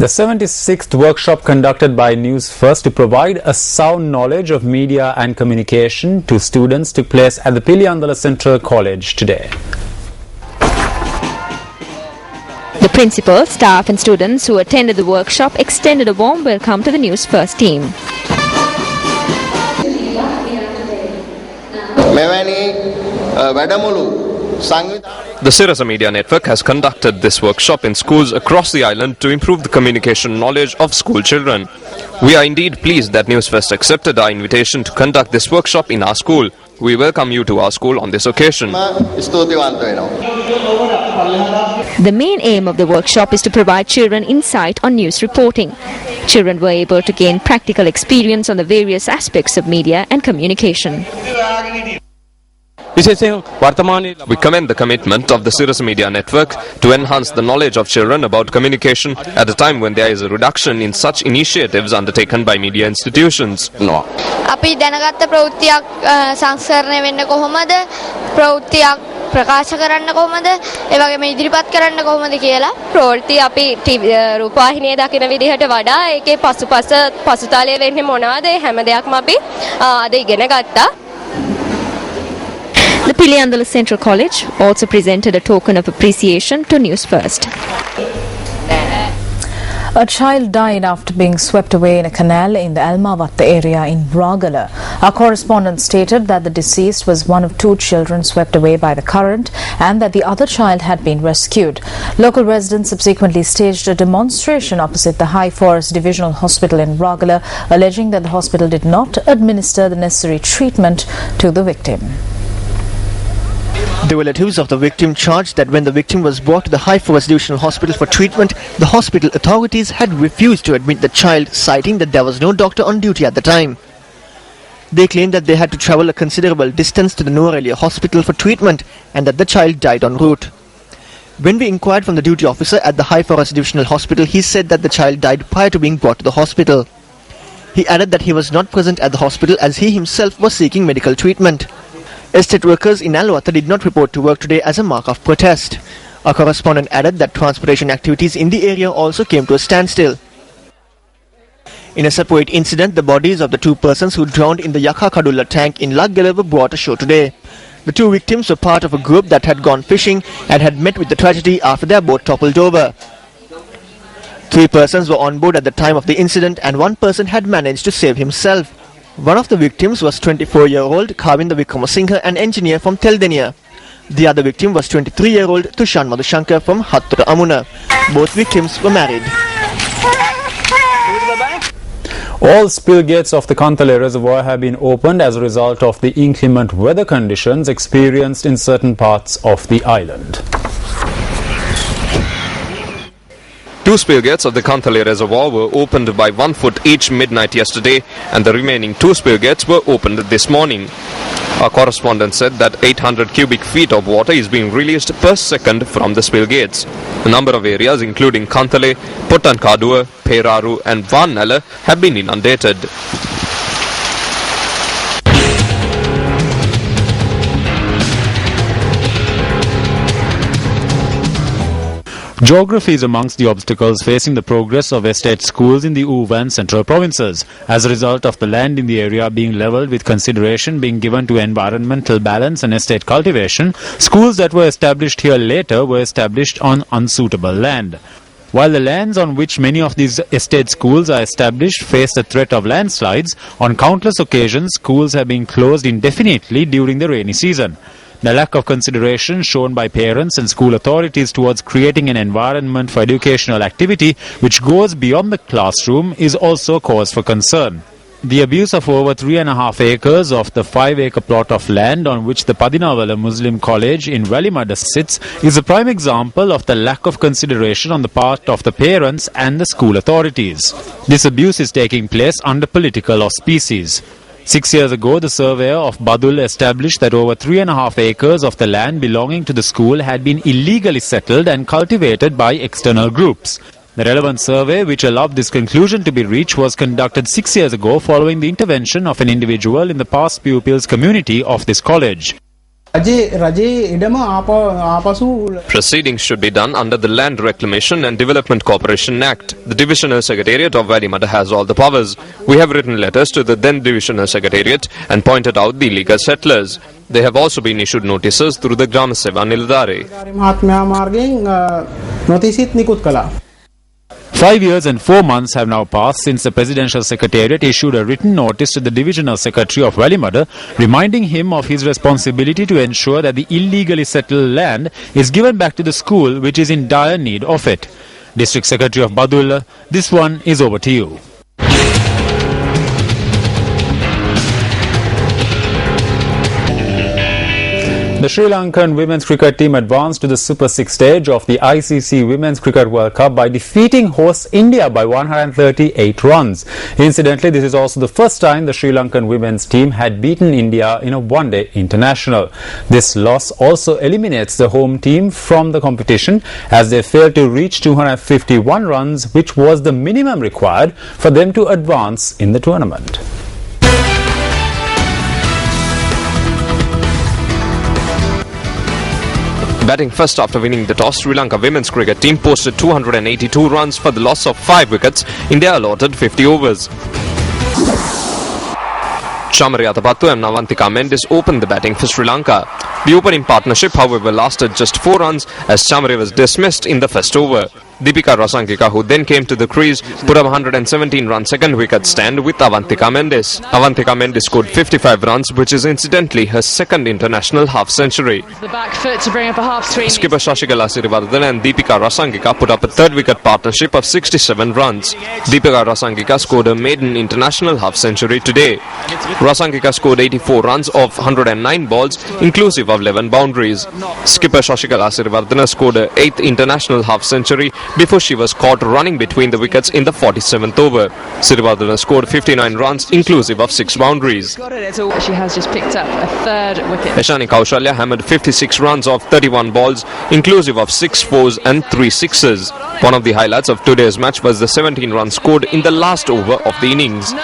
The 76th workshop conducted by News First to provide a sound knowledge of media and communication to students took place at the P-3 Central College today. The principal, staff and students who attended the workshop extended a warm welcome to the News First team. The Sirasa Media Network has conducted this workshop in schools across the island to improve the communication knowledge of school children. We are indeed pleased that News First accepted our invitation to conduct this workshop in our school. We welcome you to our school on this occasion. The main aim of the workshop is to provide children insight on news reporting. Children were able to gain practical experience on the various aspects of media and communication. We commend the commitment of the Sirasa Media Network to enhance the knowledge of children about communication at a time when there is a reduction in such initiatives undertaken by media institutions. අපි දැනගත්ත ප්‍රවෘත්තියක් සංස්කරණය වෙන්න කොහොමද ප්‍රවෘත්තියක් ප්‍රකාශ කරන්න කොහොමද ඒ වගේම ඉදිරිපත් කරන්න කොහොමද කියලා ප්‍රවෘත්ති අපි රූපවාහිනියේ දකින විදිහට වඩා ඒකේ පසුතලයේ වෙන්නේ මොනවද ඒ හැම දෙයක්ම අපි අද ඉගෙන ගත්තා. The P-3 Central College also presented a token of appreciation to News First. A child died after being swept away in a canal in the Almavatta area in Ragala. Our correspondent stated that the deceased was one of two children swept away by the current and that the other child had been rescued. Local residents subsequently staged a demonstration opposite the High Forest Divisional Hospital in Ragala, alleging that the hospital did not administer the necessary treatment to the victim. The relatives of the victim charged that when the victim was brought to the High Forest Divisional Hospital for treatment, the hospital authorities had refused to admit the child, citing that there was no doctor on duty at the time. They claimed that they had to travel a considerable distance to the Norelia hospital for treatment and that the child died en route. When we inquired from the duty officer at the High Forest Divisional Hospital, he said that the child died prior to being brought to the hospital. He added that he was not present at the hospital as he himself was seeking medical treatment. Estate workers in Alwata did not report to work today as a mark of protest. Our correspondent added that transportation activities in the area also came to a standstill. In a separate incident, the bodies of the two persons who drowned in the Yakha Kadulla tank in Laggala were brought ashore today. The two victims were part of a group that had gone fishing and had met with the tragedy after their boat toppled over. 3 persons were on board at the time of the incident and 1 person had managed to save himself. One of the victims was 24-year-old Kavinda Vikramasinghe, an engineer from Teldenia. The other victim was 23-year-old Tushan Madhushankar from Hattura Amuna. Both victims were married. All spill gates of the Kantale reservoir have been opened as a result of the inclement weather conditions experienced in certain parts of the island. 2 spill gates of the Kantale reservoir were opened by 1 foot each midnight yesterday, and the remaining 2 spill gates were opened this morning. Our correspondent said that 800 cubic feet of water is being released per second from the spill gates. A number of areas including Kantale, Pottankadua, Peraru and Vannala have been inundated. Geography is amongst the obstacles facing the progress of estate schools in the Uva and Central provinces. As a result of the land in the area being levelled with consideration being given to environmental balance and estate cultivation, schools that were established here later were established on unsuitable land. While the lands on which many of these estate schools are established face the threat of landslides, on countless occasions schools have been closed indefinitely during the rainy season. The lack of consideration shown by parents and school authorities towards creating an environment for educational activity which goes beyond the classroom is also cause for concern. The abuse of over 3.5 acres of the 5-acre plot of land on which the Padinavala Muslim College in Valimada sits is a prime example of the lack of consideration on the part of the parents and the school authorities. This abuse is taking place under political auspices. 6 years ago, the surveyor of Badul established that over 3.5 acres of the land belonging to the school had been illegally settled and cultivated by external groups. The relevant survey, which allowed this conclusion to be reached, was conducted 6 years ago following the intervention of an individual in the past pupils community of this college. Proceedings should be done under the Land Reclamation and Development Corporation Act. The Divisional Secretariat of Valimata has all the powers. We have written letters to the then Divisional Secretariat and pointed out the illegal settlers. They have also been issued notices through the Gram Seva Niladare. 5 years and 4 months have now passed since the Presidential Secretariat issued a written notice to the Divisional Secretary of Valimata, reminding him of his responsibility to ensure that the illegally settled land is given back to the school, which is in dire need of it. District Secretary of Badulla, this one is over to you. The Sri Lankan women's cricket team advanced to the Super 6 stage of the ICC Women's Cricket World Cup by defeating hosts India by 138 runs. Incidentally, this is also the first time the Sri Lankan women's team had beaten India in a one-day international. This loss also eliminates the home team from the competition as they failed to reach 251 runs, which was the minimum required for them to advance in the tournament. Batting first after winning the toss, Sri Lanka women's cricket team posted 282 runs for the loss of 5 wickets in their allotted 50 overs. Chamari Atapattu and Avantika Mendes opened the batting for Sri Lanka. The opening partnership, however, lasted just 4 runs as Chamari was dismissed in the first over. Deepika Rasangika, who then came to the crease, put up a 117-run second wicket stand with Avantika Mendes. Avantika Mendes scored 55 runs, which is incidentally her second international half-century. The back foot to bring up a half-screen. Skipper Shashikala Sirivardhan and Deepika Rasangika put up a third-wicket partnership of 67 runs. Deepika Rasangika scored a maiden international half-century today. Rasangika scored 84 runs off 109 balls, inclusive of 11 boundaries. Skipper Shashikala Sirivardhan scored her 8th international half-century before she was caught running between the wickets in the 47th over. Sirivardhana scored 59 runs, inclusive of 6 boundaries. She has just picked up a third wicket. Eshani Kaushalya hammered 56 runs off 31 balls, inclusive of 6 fours and 3 sixes. One of the highlights of today's match was the 17 runs scored in the last over of the innings.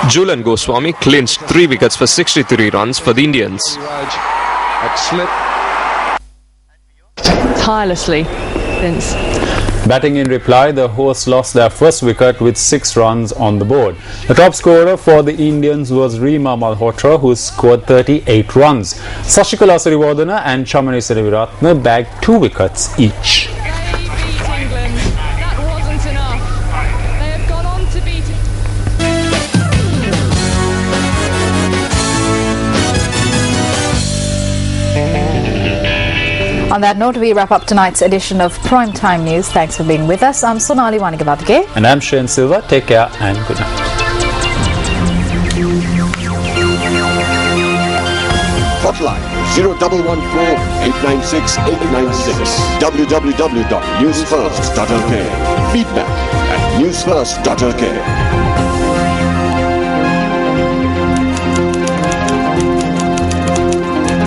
Julian Goswami clinched 3 wickets for 63 runs for the Indians. Tirelessly since. Batting in reply, the hosts lost their first wicket with 6 runs on the board. The top scorer for the Indians was Reema Malhotra, who scored 38 runs. Sashikala Sirivardhana and Chamari Siriviratne bagged 2 wickets each. On that note, we wrap up tonight's edition of Primetime News. Thanks for being with us. I'm Sonali Wanigavadke. And I'm Shane Silva. Take care and good night. Hotline 0114-896-896. www.newsfirst.lk. Feedback at newsfirst.lk.